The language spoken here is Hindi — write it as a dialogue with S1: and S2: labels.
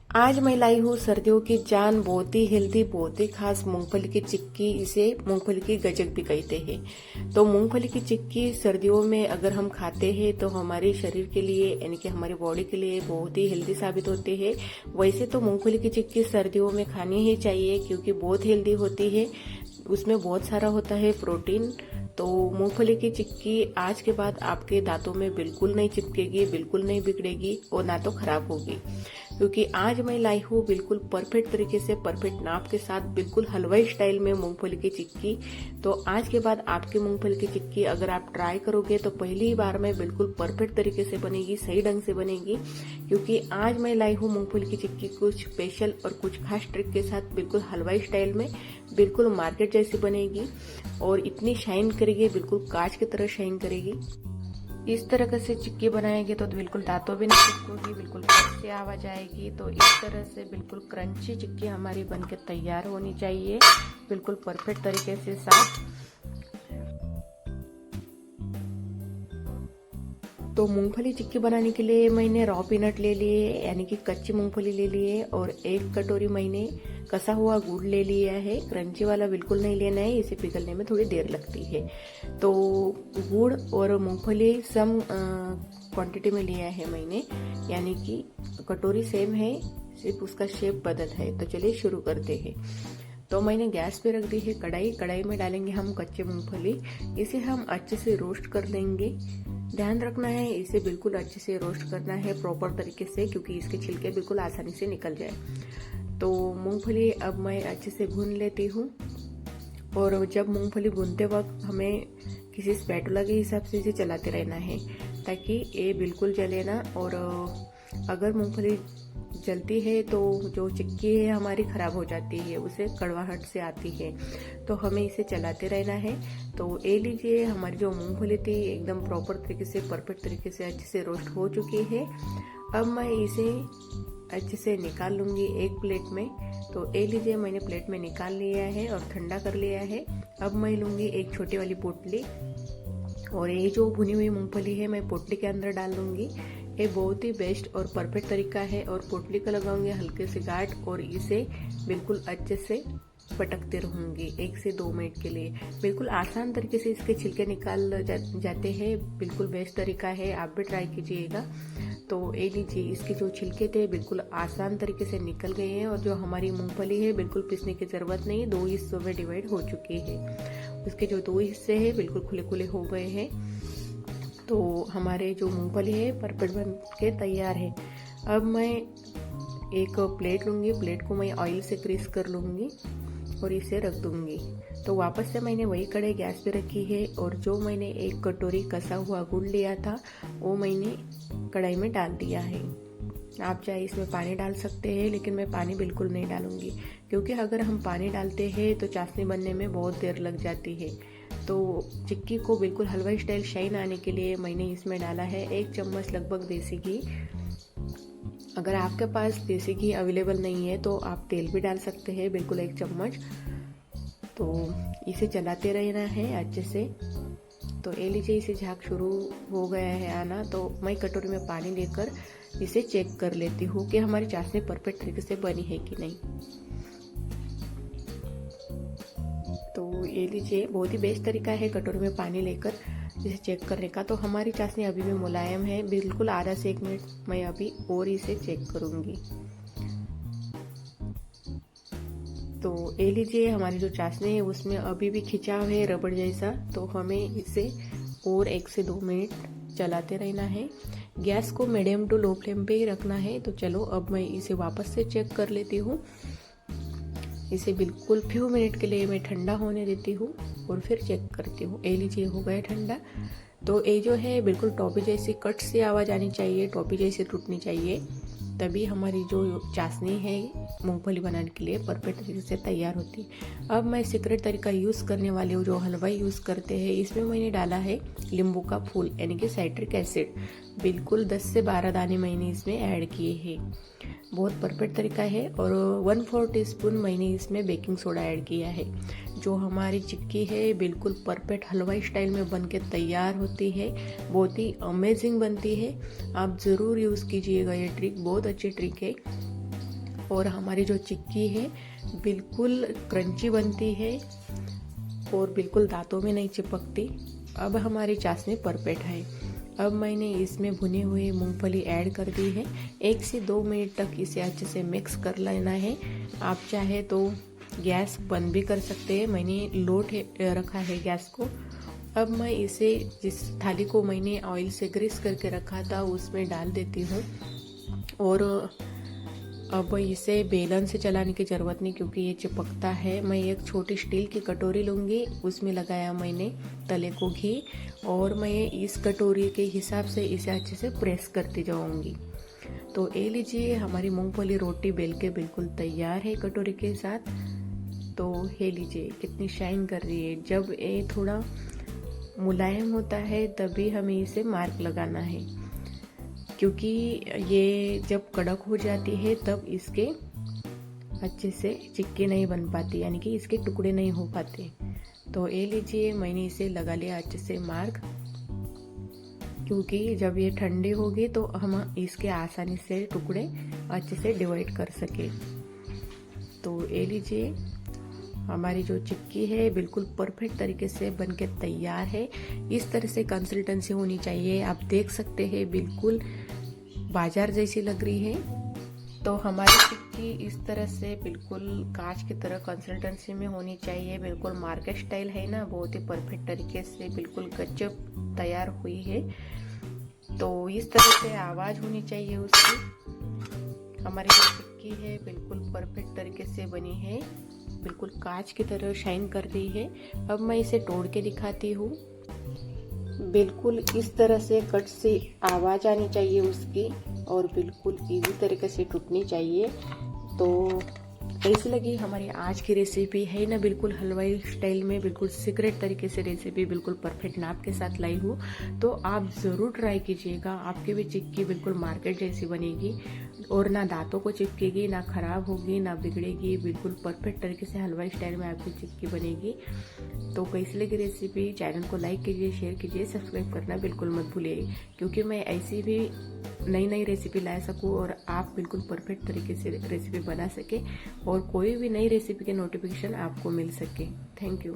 S1: आज मैं लाई हूँ सर्दियों की जान, बहुत ही हेल्दी, बहुत ही खास मूंगफली की चिक्की। इसे मूंगफली की गजक भी कहते हैं। तो मूंगफली की चिक्की सर्दियों में अगर हम खाते हैं तो हमारे शरीर के लिए यानी कि हमारी बॉडी के लिए बहुत ही हेल्दी साबित होती है। वैसे तो मूंगफली की चिक्की सर्दियों में खानी ही चाहिए क्योंकि बहुत हेल्दी होती है, उसमें बहुत सारा होता है प्रोटीन। तो मूंगफली की चिक्की आज के बाद आपके दांतों में बिल्कुल नहीं चिपकेगी, बिल्कुल नहीं बिगड़ेगी और ना तो खराब होगी, क्योंकि आज मैं लाई हूँ बिल्कुल परफेक्ट तरीके से, परफेक्ट नाप के साथ, बिल्कुल हलवाई स्टाइल में मूंगफली की चिक्की। तो आज के बाद आपकी मूंगफली की चिक्की अगर आप ट्राई करोगे तो पहली बार में बिल्कुल परफेक्ट तरीके से बनेगी, सही ढंग से बनेगी। क्योंकि आज मैं लाई हूँ मूंगफली की चिक्की कुछ स्पेशल और कुछ खास ट्रिक के साथ, बिल्कुल हलवाई स्टाइल में, बिल्कुल मार्केट जैसी बनेगी और इतनी शाइन करेगी, बिल्कुल कांच की तरह शाइन करेगी। इस तरह से चिक्की बनाएंगे तो बिल्कुल दांतों भी नहीं चिपकेगी, बिल्कुल कट से आवाज आएगी। तो इस तरह से बिल्कुल क्रंची चिक्की हमारी बनके तैयार होनी चाहिए, बिल्कुल परफेक्ट तरीके से साफ। तो मूंगफली चिक्की बनाने के लिए मैंने रॉ पीनट ले लिए, यानी कि कच्ची मूंगफली ले लिए, और 1 कटोरी मैंने कसा हुआ गुड़ ले लिया है। क्रंची वाला बिल्कुल नहीं लेना है, इसे पिघलने में थोड़ी देर लगती है। तो गुड़ और मूंगफली सम क्वांटिटी में लिया है मैंने, यानी कि कटोरी सेम है, सिर्फ उसका शेप बदल है। तो चलिए शुरू करते हैं। तो मैंने गैस पे रख दी है कढ़ाई। कढ़ाई में डालेंगे हम कच्चे मूंगफली, इसे हम अच्छे से रोस्ट कर लेंगे। ध्यान रखना है, इसे बिल्कुल अच्छे से रोस्ट करना है प्रॉपर तरीके से, क्योंकि इसके छिलके बिल्कुल आसानी से निकल जाए। तो मूंगफली अब मैं अच्छे से भून लेती हूँ। और जब मूंगफली भूनते वक्त हमें किसी स्पैटुला के हिसाब से इसे चलाते रहना है, ताकि ये बिल्कुल जले ना। और अगर मूंगफली जलती है तो जो चिक्की है हमारी खराब हो जाती है, उसे कड़वाहट से आती है। तो हमें इसे चलाते रहना है। तो ये लीजिए, हमारी जो मूंगफली थी एकदम प्रॉपर तरीके से, परफेक्ट तरीके से अच्छे से रोस्ट हो चुकी है। अब मैं इसे अच्छे से निकाल लूंगी एक प्लेट में। तो ये लीजिए, मैंने प्लेट में निकाल लिया है और ठंडा कर लिया है। अब मैं लूंगी एक छोटी वाली पोटली, और ये जो भुनी हुई मूंगफली है मैं पोटली के अंदर डाल लूंगी। ये बहुत ही बेस्ट और परफेक्ट तरीका है। और पोटली को लगाऊंगी हल्के से गांठ, और इसे बिल्कुल अच्छे से पटकते रहूंगी 1 से 2 मिनट के लिए। बिल्कुल आसान तरीके से इसके छिलके निकाल जाते हैं, बिल्कुल बेस्ट तरीका है, आप भी ट्राई कीजिएगा। तो ये लीजिए, इसके जो छिलके थे बिल्कुल आसान तरीके से निकल गए हैं। और जो हमारी मूंगफली है बिल्कुल पीसने की जरूरत नहीं, 2 हिस्सों में डिवाइड हो चुकी है। उसके जो 2 हिस्से हैं बिल्कुल खुले खुले हो गए हैं। तो हमारे जो मूंगफली है परफेक्ट बन के तैयार है। अब मैं एक प्लेट लूंगी, प्लेट को मैं ऑयल से ग्रीस कर लूंगी और इसे रख दूंगी। तो वापस से मैंने वही कढ़ाई गैस पे रखी है, और जो मैंने 1 कटोरी कसा हुआ गुड़ लिया था वो मैंने कढ़ाई में डाल दिया है। आप चाहे इसमें पानी डाल सकते हैं, लेकिन मैं पानी बिल्कुल नहीं डालूंगी, क्योंकि अगर हम पानी डालते हैं तो चाशनी बनने में बहुत देर लग जाती है। तो चिक्की को बिल्कुल हलवाई स्टाइल शाइन आने के लिए मैंने इसमें डाला है 1 चम्मच लगभग देसी घी। अगर आपके पास देसी घी अवेलेबल नहीं है तो आप तेल भी डाल सकते हैं, बिल्कुल 1 चम्मच। तो इसे चलाते रहना है अच्छे से। तो ये लीजिए, इसे झाग शुरू हो गया है आना। तो मैं कटोरी में पानी लेकर इसे चेक कर लेती हूँ कि हमारी चाशनी परफेक्ट तरीके से बनी है कि नहीं। तो ये लीजिए, बहुत ही बेस्ट तरीका है कटोरी में पानी लेकर इसे चेक करने का। तो हमारी चाशनी अभी भी मुलायम है, बिल्कुल आधा से 1 मिनट मैं अभी और इसे चेक करूंगी। तो ये लीजिए, हमारी जो चाशनी है उसमें अभी भी खिंचाव है रबड़ जैसा। तो हमें इसे और 1 से 2 मिनट चलाते रहना है। गैस को मीडियम टू लो फ्लेम पे ही रखना है। तो चलो, अब मैं इसे वापस से चेक कर लेती हूँ। इसे बिल्कुल फ्यू मिनट के लिए मैं ठंडा होने देती हूँ और फिर चेक करती हूँ। ये लीजिए, हो गया ठंडा। तो ये जो है बिल्कुल टॉफी जैसी कट से आवाज़ आनी चाहिए, टॉफी जैसी टूटनी चाहिए, तभी हमारी जो चाशनी है मूंगफली बनाने के लिए परफेक्ट तरीके से तैयार होती है। अब मैं सीक्रेट तरीका यूज़ करने वाली हूँ, जो हलवाई यूज़ करते हैं। इसमें मैंने डाला है नींबू का फूल, यानी कि साइट्रिक एसिड। बिल्कुल 10 से 12 दाने मैंने इसमें ऐड किए हैं, बहुत परफेक्ट तरीका है। और 1/4 टीस्पून मैंने इसमें बेकिंग सोडा ऐड किया है। जो हमारी चिक्की है बिल्कुल परफेक्ट हलवाई स्टाइल में बनके तैयार होती है, बहुत ही अमेजिंग बनती है। आप ज़रूर यूज़ कीजिएगा, ये ट्रिक बहुत अच्छी ट्रिक है। और हमारी जो चिक्की है बिल्कुल क्रंची बनती है और बिल्कुल दांतों में नहीं चिपकती। अब हमारी चाशनी परफेक्ट है। अब मैंने इसमें भुनी हुई मूंगफली ऐड कर दी है। 1 से 2 मिनट तक इसे अच्छे से मिक्स कर लेना है। आप चाहे तो गैस बंद भी कर सकते हैं। मैंने लो रखा है गैस को। अब मैं इसे जिस थाली को मैंने ऑयल से ग्रीस करके रखा था उसमें डाल देती हूँ और अब इसे बेलन से चलाने की ज़रूरत नहीं क्योंकि ये चिपकता है। मैं एक छोटी स्टील की कटोरी लूँगी, उसमें लगाया मैंने तले को घी और मैं इस कटोरी के हिसाब से इसे अच्छे से प्रेस करती जाऊँगी। तो ये लीजिए, हमारी मूंगफली रोटी बेल के बिल्कुल तैयार है कटोरी के साथ। तो ये लीजिए कितनी शाइन कर रही है। जब ये थोड़ा मुलायम होता है तभी हमें इसे मार्क लगाना है, क्योंकि ये जब कड़क हो जाती है तब इसके अच्छे से चिक्की नहीं बन पाती, यानी कि इसके टुकड़े नहीं हो पाते। तो ये लीजिए, मैंने इसे लगा लिया अच्छे से मार्क, क्योंकि जब ये ठंडी होगी तो हम इसके आसानी से टुकड़े अच्छे से डिवाइड कर सके। तो ये लीजिए, हमारी जो चिक्की है बिल्कुल परफेक्ट तरीके से बनके तैयार है। इस तरह से कंसिस्टेंसी होनी चाहिए। आप देख सकते हैं बिल्कुल बाजार जैसी लग रही है। तो हमारी चिक्की इस तरह से बिल्कुल कांच की तरह कंसिस्टेंसी में होनी चाहिए। बिल्कुल मार्केट स्टाइल है ना, बहुत ही परफेक्ट तरीके से बिल्कुल गजब तैयार हुई है। तो इस तरह से आवाज होनी चाहिए उसकी। हमारी जो चिक्की है बिल्कुल परफेक्ट तरीके से बनी है, बिल्कुल कांच की तरह शाइन कर रही है। अब मैं इसे तोड़ के दिखाती हूँ। बिल्कुल इस तरह से कट से आवाज आनी चाहिए उसकी और बिल्कुल इजी तरीके से टूटनी चाहिए। तो कैसी लगी हमारी आज की रेसिपी है ना, बिल्कुल हलवाई स्टाइल में, बिल्कुल सीक्रेट तरीके से रेसिपी बिल्कुल परफेक्ट नाप के साथ लाई हूँ। तो आप ज़रूर ट्राई कीजिएगा। आपकी भी चिक्की बिल्कुल मार्केट जैसी बनेगी और ना दांतों को चिपकेगी, ना खराब होगी, ना बिगड़ेगी। बिल्कुल परफेक्ट तरीके से हलवाई स्टाइल में आपकी चिक्की बनेगी। तो कैसी लगी रेसिपी, चैनल को लाइक कीजिए, शेयर कीजिए, सब्सक्राइब करना बिल्कुल मत भूलिए, क्योंकि मैं ऐसी भी नई रेसिपी ला सकूँ और आप बिल्कुल परफेक्ट तरीके से रेसिपी बना सके और कोई भी नई रेसिपी के नोटिफिकेशन आपको मिल सके। Thank you.